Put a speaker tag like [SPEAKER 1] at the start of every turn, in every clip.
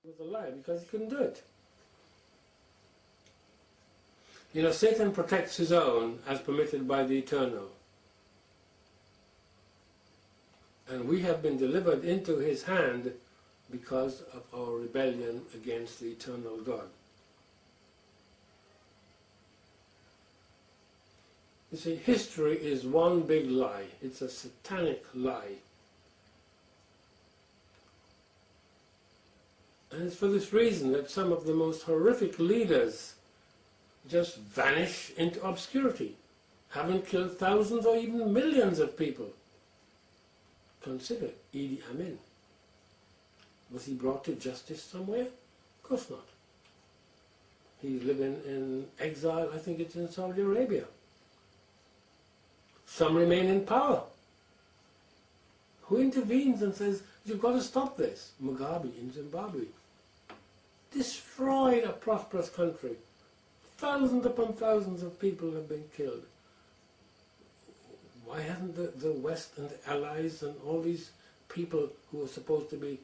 [SPEAKER 1] was a lie because he couldn't do it. You know, Satan protects his own as permitted by the Eternal. And we have been delivered into his hand because of our rebellion against the eternal God. You see, history is one big lie. It's a satanic lie. And it's for this reason that some of the most horrific leaders just vanish into obscurity, having killed thousands or even millions of people. Consider Idi Amin. Was he brought to justice somewhere? Of course not. He's living in exile, I think it's in Saudi Arabia. Some remain in power. Who intervenes and says, you've got to stop this? Mugabe in Zimbabwe destroyed a prosperous country. Thousands upon thousands of people have been killed. Why haven't the West and the Allies and all these people who are supposed to be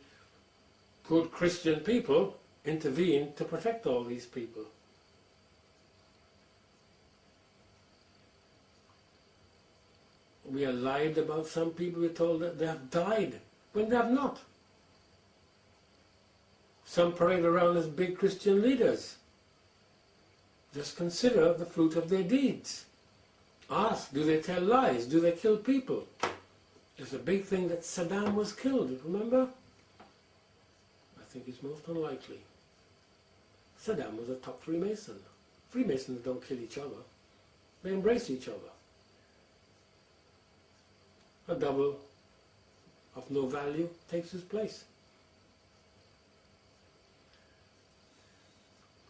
[SPEAKER 1] good Christian people intervened to protect all these people? We are lied about some people. We're told that they have died when they have not. Some parade around as big Christian leaders. Just consider the fruit of their deeds. Ask, do they tell lies? Do they kill people? There's a big thing that Saddam was killed, remember? I think it's most unlikely. Saddam was a top Freemason. Freemasons don't kill each other. They embrace each other. A double of no value takes his place.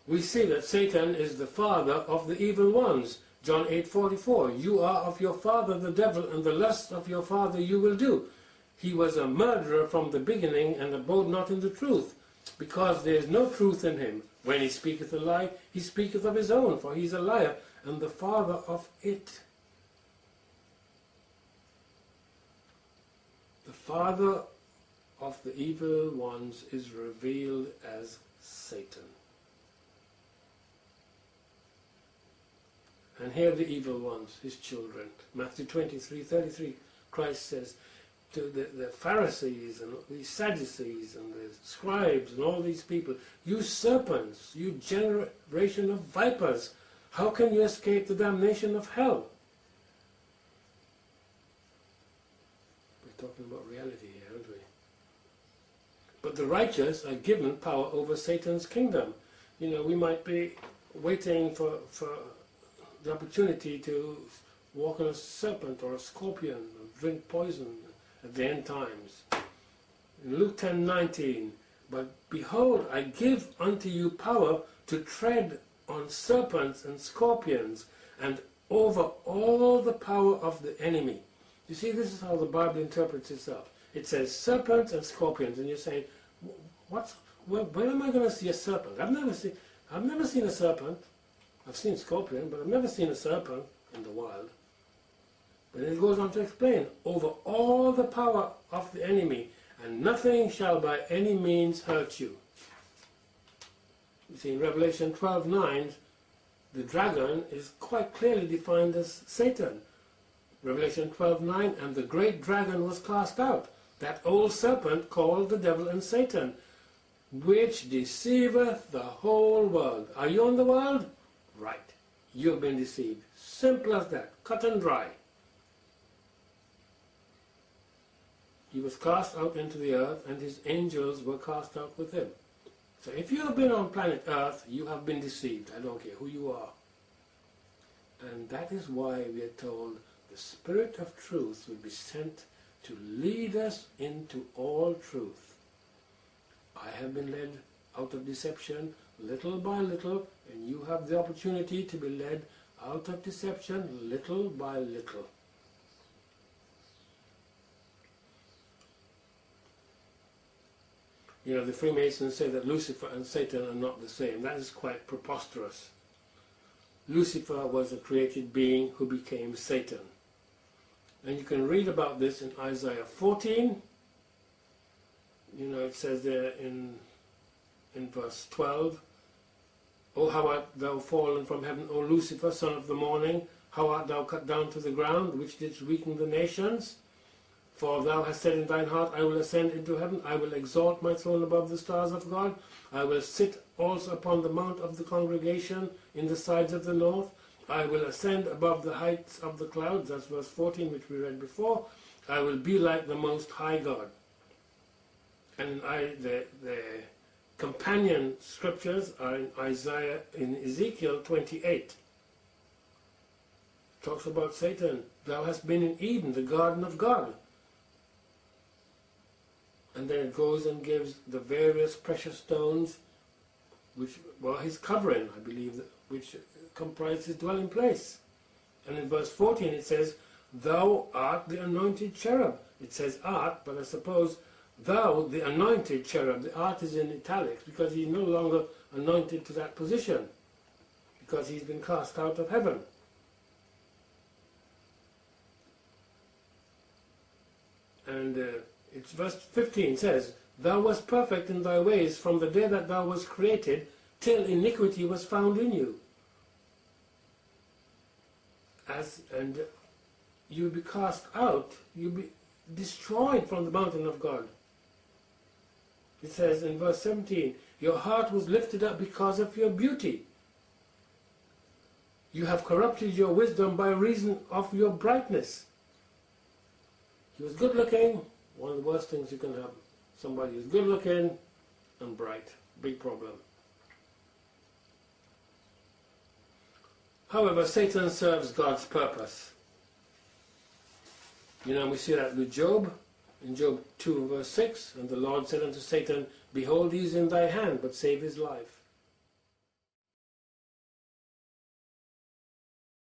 [SPEAKER 1] We see that Satan is the father of the evil ones. John 8:44, you are of your father the devil, and the lusts of your father you will do. He was a murderer from the beginning, and abode not in the truth, because there is no truth in him. When he speaketh a lie, he speaketh of his own, for he is a liar, and the father of it. The father of the evil ones is revealed as Satan. And here are the evil ones, his children. Matthew 23:33, Christ says to the Pharisees and the Sadducees and the scribes and all these people, you serpents, you generation of vipers, how can you escape the damnation of hell? We're talking about reality here, aren't we? But the righteous are given power over Satan's kingdom. You know, we might be waiting for the opportunity to walk on a serpent or a scorpion or drink poison at the end times. In Luke 10:19, but behold, I give unto you power to tread on serpents and scorpions and over all the power of the enemy. You see, this is how the Bible interprets itself. It says serpents and scorpions, and you're saying, when am I going to see a serpent? I've never seen a serpent. I've seen scorpion, but I've never seen a serpent in the wild. But it goes on to explain, over all the power of the enemy, and nothing shall by any means hurt you. You see, in Revelation 12:9, the dragon is quite clearly defined as Satan. Revelation 12:9, and the great dragon was cast out, that old serpent called the devil and Satan, which deceiveth the whole world. Are you in the world? Right. You've been deceived. Simple as that. Cut and dry. He was cast out into the earth, and his angels were cast out with him. So if you have been on planet Earth, you have been deceived. I don't care who you are. And that is why we are told the Spirit of truth will be sent to lead us into all truth. I have been led out of deception little by little, and you have the opportunity to be led out of deception little by little. You know, the Freemasons say that Lucifer and Satan are not the same. That is quite preposterous. Lucifer was a created being who became Satan. And you can read about this in Isaiah 14. You know, it says there in in verse 12, O how art thou fallen from heaven, O Lucifer, son of the morning, how art thou cut down to the ground, which didst weaken the nations? For thou hast said in thine heart, I will ascend into heaven, I will exalt my throne above the stars of God, I will sit also upon the mount of the congregation in the sides of the north, I will ascend above the heights of the clouds, that's verse 14 which we read before, I will be like the Most High God. And the companion scriptures are in Ezekiel 28. It talks about Satan. Thou hast been in Eden, the garden of God. And then it goes and gives the various precious stones, which were his covering, I believe, which comprise his dwelling place. And in verse 14 it says, Thou art the anointed cherub. It says art, but I suppose thou, the anointed cherub, the art is in italics, because he's no longer anointed to that position, because he's been cast out of heaven. And it's verse 15 says, Thou wast perfect in thy ways from the day that thou wast created, till iniquity was found in you. And you be cast out, you be destroyed from the mountain of God. It says in verse 17, Your heart was lifted up because of your beauty. You have corrupted your wisdom by reason of your brightness. He was good looking, one of the worst things you can have. Somebody who's good looking and bright. Big problem. However, Satan serves God's purpose. You know, we see that with Job. In Job 2 verse 6, and the Lord said unto Satan, Behold, he is in thy hand, but save his life.